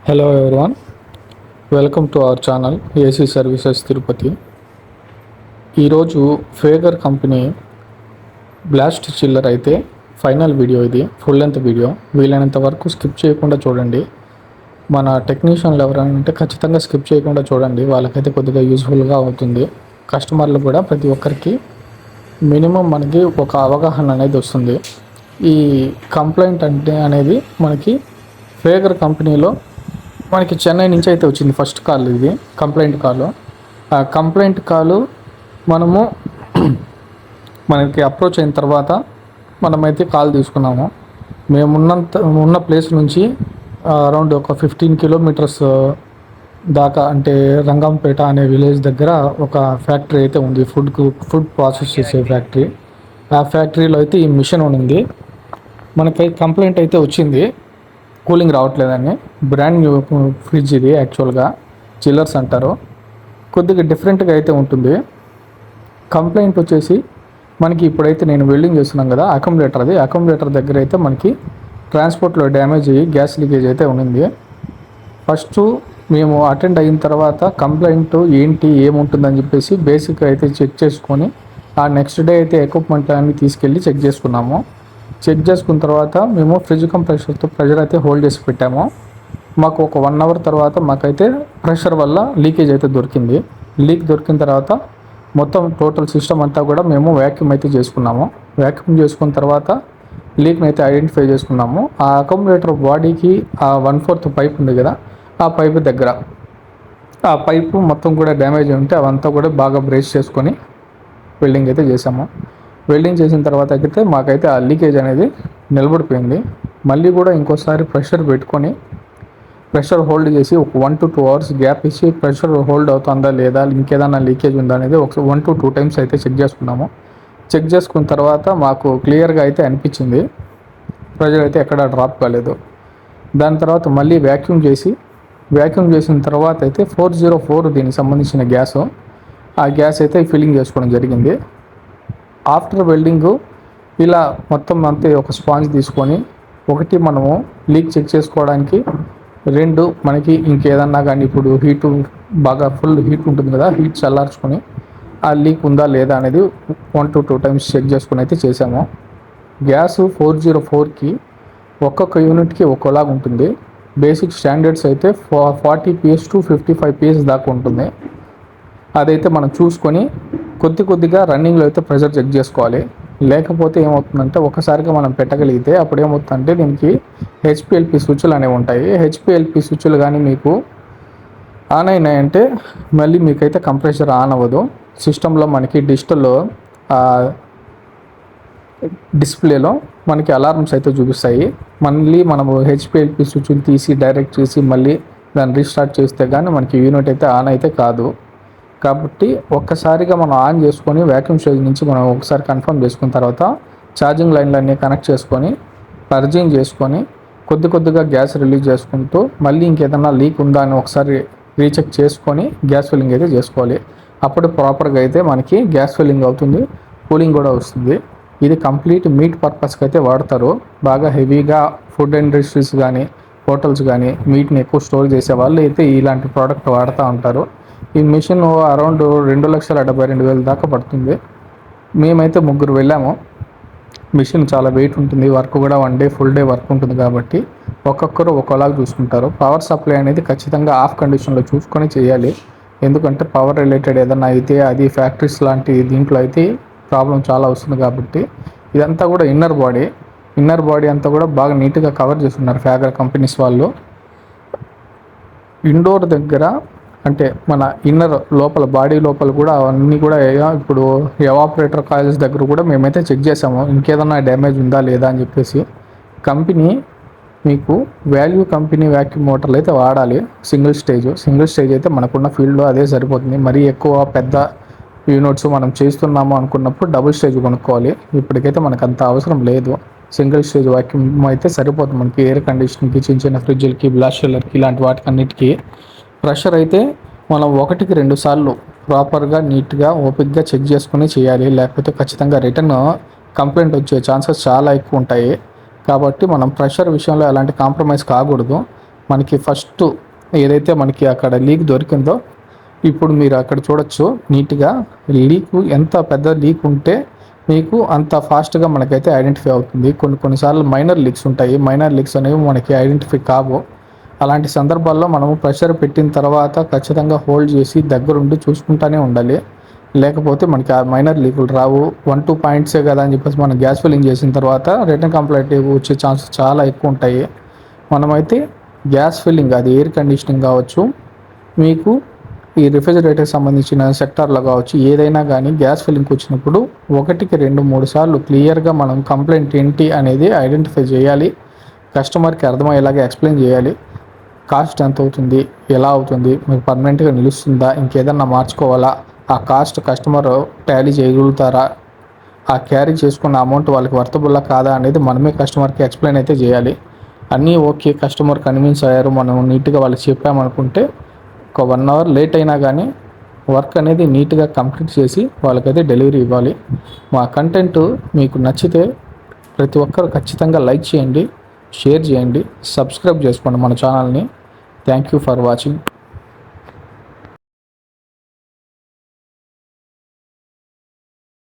Hello everyone, welcome to our channel AC services Tirupati. ఈరోజు ఫేగర్ company blast చిల్లర్ అయితే final video, ఇది full length video. వీలైనంత వరకు స్కిప్ చేయకుండా చూడండి. మన టెక్నీషియన్లు ఎవరంటే ఖచ్చితంగా స్కిప్ చేయకుండా చూడండి, వాళ్ళకైతే కొద్దిగా యూజ్ఫుల్గా అవుతుంది. కస్టమర్లు కూడా ప్రతి ఒక్కరికి మినిమం మనకి ఒక అవగాహన అనేది వస్తుంది. ఈ కంప్లైంట్ అనేది మనకి ఫేగర్ కంపెనీలో మనకి చెన్నై నుంచి అయితే వచ్చింది ఫస్ట్ కాల్. ఇది కంప్లైంట్ కాలు. ఆ కంప్లైంట్ కాలు మనకి అప్రోచ్ అయిన తర్వాత మనమైతే కాల్ తీసుకున్నాము. మేము ఉన్న ప్లేస్ నుంచి అరౌండ్ ఒక 15 కిలోమీటర్స్ దాకా, అంటే రంగంపేట అనే విలేజ్ దగ్గర ఒక ఫ్యాక్టరీ అయితే ఉంది, ఫుడ్ ప్రాసెస్ చేసే ఫ్యాక్టరీ. ఆ ఫ్యాక్టరీలో అయితే ఈ మిషన్ ఉంది. మనకి కంప్లైంట్ అయితే వచ్చింది, కూలింగ్ రావట్లేదని. బ్రాండ్ న్యూ ఫ్రిడ్జ్ ఇది, యాక్చువల్గా చిల్లర్స్ అంటారు. కొద్దిగా డిఫరెంట్గా అయితే ఉంటుంది. కంప్లైంట్ వచ్చేసి మనకి ఇప్పుడైతే నేను వెల్డింగ్ చేస్తున్నాం కదా, అకామిడేటర్ దగ్గర అయితే మనకి ట్రాన్స్పోర్ట్లో డ్యామేజ్ అయ్యి గ్యాస్ లీకేజ్ అయితే ఉంది. ఫస్ట్ మేము అటెండ్ అయిన తర్వాత కంప్లైంట్ ఏంటి ఏముంటుందని చెప్పేసి బేసిక్ అయితే చెక్ చేసుకొని, ఆ నెక్స్ట్ డే అయితే ఎక్విప్మెంట్ అన్ని తీసుకెళ్ళి చెక్ చేసుకున్నాము. చెక్ చేసుకున్న తర్వాత మేము ఫ్రిడ్జ్ కంప్రెషర్తో ప్రెషర్ అయితే హోల్డ్ చేసి పెట్టాము. మాకు ఒక 1 అవర్ తర్వాత మాకైతే ప్రెషర్ వల్ల లీకేజ్ అయితే దొరికింది. దొరికిన తర్వాత మొత్తం టోటల్ సిస్టమ్ అంతా కూడా మేము వ్యాక్యూమ్ అయితే చేసుకున్నాము. వ్యాక్యూమ్ చేసుకున్న తర్వాత లీక్ని అయితే ఐడెంటిఫై చేసుకున్నాము. ఆ అకామిడేటర్ బాడీకి ఆ 1/4 పైప్ ఉంది కదా, ఆ పైపు దగ్గర ఆ పైపు మొత్తం కూడా డ్యామేజ్ ఉంటే అవంతా కూడా బాగా బ్రేస్ చేసుకొని వెల్డింగ్ అయితే చేసాము. వెల్డింగ్ చేసిన తర్వాత అయితే మాకైతే ఆ లీకేజ్ అనేది నిలబడిపోయింది. మళ్ళీ కూడా ఇంకోసారి ప్రెషర్ పెట్టుకొని ప్రెషర్ హోల్డ్ చేసి ఒక 1 to 2 అవర్స్ గ్యాప్ ఇచ్చి ప్రెషర్ హోల్డ్ అవుతుందా లేదా, ఇంకేదైనా లీకేజ్ ఉందా అనేది ఒక 1 to 2 టైమ్స్ అయితే చెక్ చేసుకున్నాము. చెక్ చేసుకున్న తర్వాత మాకు క్లియర్గా అయితే అనిపించింది, ప్రెషర్ అయితే ఎక్కడ డ్రాప్ కాలేదు. దాని తర్వాత మళ్ళీ వ్యాక్యూమ్ చేసిన తర్వాత అయితే 404 దీనికి సంబంధించిన గ్యాస్, ఆ గ్యాస్ అయితే ఫిల్లింగ్ చేసుకోవడం జరిగింది. ఆఫ్టర్ వెల్డింగు ఇలా మొత్తం అంతే ఒక స్పాంజ్ తీసుకొని, ఒకటి మనము లీక్ చెక్ చేసుకోవడానికి, 2 మనకి ఇంకేదన్నా కానీ ఇప్పుడు హీటు బాగా ఫుల్ హీట్ ఉంటుంది కదా, హీట్ చల్లార్చుకొని ఆ లీక్ ఉందా లేదా అనేది 1 to 2 టైమ్స్ చెక్ చేసుకుని అయితే చేసాము. గ్యాస్ 404కి ఒక్కొక్క యూనిట్కి ఒక్కోలాగా ఉంటుంది. బేసిక్ స్టాండర్డ్స్ అయితే 40 PS to 55 PS దాకా ఉంటుంది. అదైతే మనం చూసుకొని కొద్దిగా రన్నింగ్లో అయితే ప్రెషర్ చెక్ చేసుకోవాలి. లేకపోతే ఏమవుతుందంటే ఒకసారిగా మనం పెట్టగలిగితే అప్పుడు ఏమవుతుందంటే దీనికి హెచ్పిఎల్పి స్విచ్లు అనేవి ఉంటాయి. హెచ్పిఎల్పి స్విచ్లు కానీ మీకు ఆన్ అయినాయంటే మళ్ళీ మీకైతే కంప్రెషర్ ఆన్ అవ్వదు. సిస్టంలో మనకి డిస్ప్లేలో మనకి అలారమ్స్ అయితే చూపిస్తాయి. మళ్ళీ మనము హెచ్పిఎల్పి స్విచ్లు తీసి డైరెక్ట్ చేసి మళ్ళీ దాన్ని రీస్టార్ట్ చేస్తే కానీ మనకి యూనిట్ అయితే ఆన్ అయితే కాదు. కాబట్టి ఒక్కసారిగా మనం ఆన్ చేసుకొని వ్యాక్యూమ్ స్టేజ్ నుంచి మనం ఒకసారి కన్ఫర్మ్ చేసుకున్న తర్వాత ఛార్జింగ్ లైన్లన్నీ కనెక్ట్ చేసుకొని పర్జింగ్ చేసుకొని కొద్దిగా గ్యాస్ రిలీజ్ చేసుకుంటూ మళ్ళీ ఇంకేదన్నా లీక్ ఉందా అని ఒకసారి రీచెక్ చేసుకొని గ్యాస్ ఫిల్లింగ్ అయితే చేసుకోవాలి. అప్పుడు ప్రాపర్గా అయితే మనకి గ్యాస్ ఫిల్లింగ్ అవుతుంది, కూలింగ్ కూడా వస్తుంది. ఇది కంప్లీట్ మీట్ పర్పస్కి అయితే వాడతారు. బాగా హెవీగా ఫుడ్ ఇండస్ట్రీస్ కానీ హోటల్స్ కానీ మీట్ని ఎక్కువ స్టోర్ చేసే వాళ్ళు అయితే ఇలాంటి ప్రోడక్ట్ వాడుతూ ఉంటారు. ఈ మిషన్ అరౌండ్ 2,72,000 దాకా పడుతుంది. మేమైతే 3 వెళ్ళాము. మిషన్ చాలా వెయిట్ ఉంటుంది, వర్క్ కూడా 1 డే ఫుల్ డే వర్క్ ఉంటుంది కాబట్టి ఒక్కొక్కరు ఒక్కోలాగా చూసుకుంటారు. పవర్ సప్లై అనేది ఖచ్చితంగా ఆఫ్ కండిషన్లో చూసుకొని చేయాలి. ఎందుకంటే పవర్ రిలేటెడ్ ఏదైనా అయితే అది ఫ్యాక్టరీస్ లాంటి దీంట్లో అయితే ప్రాబ్లం చాలా వస్తుంది కాబట్టి ఇదంతా కూడా ఇన్నర్ బాడీ అంతా కూడా బాగా నీట్గా కవర్ చేస్తున్నారు ఫేగర్ కంపెనీస్ వాళ్ళు. ఇండోర్ దగ్గర అంటే మన ఇన్నర్ లోపల బాడీ లోపల కూడా అన్నీ కూడా ఇప్పుడు ఎవాపరేటర్ కాయిల్స్ దగ్గర కూడా మేమైతే చెక్ చేసాము, ఇంకేదన్నా డ్యామేజ్ ఉందా లేదా అని చెప్పేసి. కంపెనీ మీకు కంపెనీ వ్యాక్యూమ్ మోటార్లు అయితే వాడాలి. సింగిల్ స్టేజ్ అయితే మనకున్న ఫీల్డ్లో అదే సరిపోతుంది. మరీ ఎక్కువ పెద్ద యూనిట్స్ మనం చేస్తున్నాము అనుకున్నప్పుడు డబుల్ స్టేజ్ కొనుక్కోవాలి. ఇప్పటికైతే మనకు అంత అవసరం లేదు. సింగిల్ స్టేజ్ వ్యాక్యూమ్ అయితే సరిపోతుంది మనకి ఎయిర్ కండిషనింగ్కి, చిన్న ఫ్రిడ్జ్లకి, బ్లాస్ట్ చిల్లర్కి, ఇలాంటి వాటికి అన్నిటికీ. ప్రెషర్ అయితే మనం 1కి 2 సార్లు ప్రాపర్గా నీట్గా ఓపిక్గా చెక్ చేసుకుని చేయాలి. లేకపోతే ఖచ్చితంగా రిటర్న్ కంప్లైంట్ వచ్చే ఛాన్సెస్ చాలా ఎక్కువ ఉంటాయి. కాబట్టి మనం ప్రెషర్ విషయంలో ఎలాంటి కాంప్రమైజ్ కాకూడదు. మనకి ఫస్ట్ ఏదైతే మనకి అక్కడ లీక్ దొరికిందో, ఇప్పుడు మీరు అక్కడ చూడొచ్చు నీట్గా లీకు ఎంత పెద్ద లీక్ ఉంటే మీకు అంత ఫాస్ట్గా మనకైతే ఐడెంటిఫై అవుతుంది. కొన్నిసార్లు మైనర్ లీక్స్ ఉంటాయి. మైనర్ లీక్స్ అనేవి మనకి ఐడెంటిఫై కావు. అలాంటి సందర్భాల్లో మనము ప్రెషర్ పెట్టిన తర్వాత ఖచ్చితంగా హోల్డ్ చేసి దగ్గరుండి చూసుకుంటూనే ఉండాలి. లేకపోతే మనకి ఆ మైనర్ లీకులు రావు. 1-2 పాయింట్సే కదా అని చెప్పేసి మనం గ్యాస్ ఫిల్లింగ్ చేసిన తర్వాత రిటర్న్ కంప్లైంట్ వచ్చే ఛాన్సెస్ చాలా ఎక్కువ ఉంటాయి. మనమైతే గ్యాస్ ఫిల్లింగ్, అది ఎయిర్ కండిషనింగ్ కావచ్చు, మీకు ఈ రిఫ్రిజిరేటర్కి సంబంధించిన సెక్టార్లో కావచ్చు, ఏదైనా కానీ గ్యాస్ ఫిల్లింగ్కి వచ్చినప్పుడు 1కి 2-3 సార్లు క్లియర్గా మనం కంప్లైంట్ ఏంటి అనేది ఐడెంటిఫై చేయాలి. కస్టమర్కి అర్థమయ్యేలాగా ఎక్స్ప్లెయిన్ చేయాలి. కాస్ట్ ఎంత అవుతుంది, ఎలా అవుతుంది, మీకు పర్మనెంట్గా నిలుస్తుందా, ఇంకేదన్నా మార్చుకోవాలా, ఆ కాస్ట్ కస్టమర్ టాలీ చేయగలుగుతారా, ఆ క్యారీ చేసుకున్న అమౌంట్ వాళ్ళకి వర్తబుల్లా కాదా అనేది మనమే కస్టమర్కి ఎక్స్ప్లెయిన్ అయితే చేయాలి. అన్నీ ఓకే, కస్టమర్ కన్విన్స్ అయ్యారు, మనం నీట్గా వాళ్ళకి చెప్పామనుకుంటే ఒక 1 అవర్ లేట్ అయినా కానీ వర్క్ అనేది నీట్గా కంప్లీట్ చేసి వాళ్ళకైతే డెలివరీ ఇవ్వాలి. మా కంటెంట్ మీకు నచ్చితే ప్రతి ఒక్కరు ఖచ్చితంగా లైక్ చేయండి, షేర్ చేయండి, సబ్స్క్రైబ్ చేసుకోండి మన ఛానల్ని. Thank you for watching.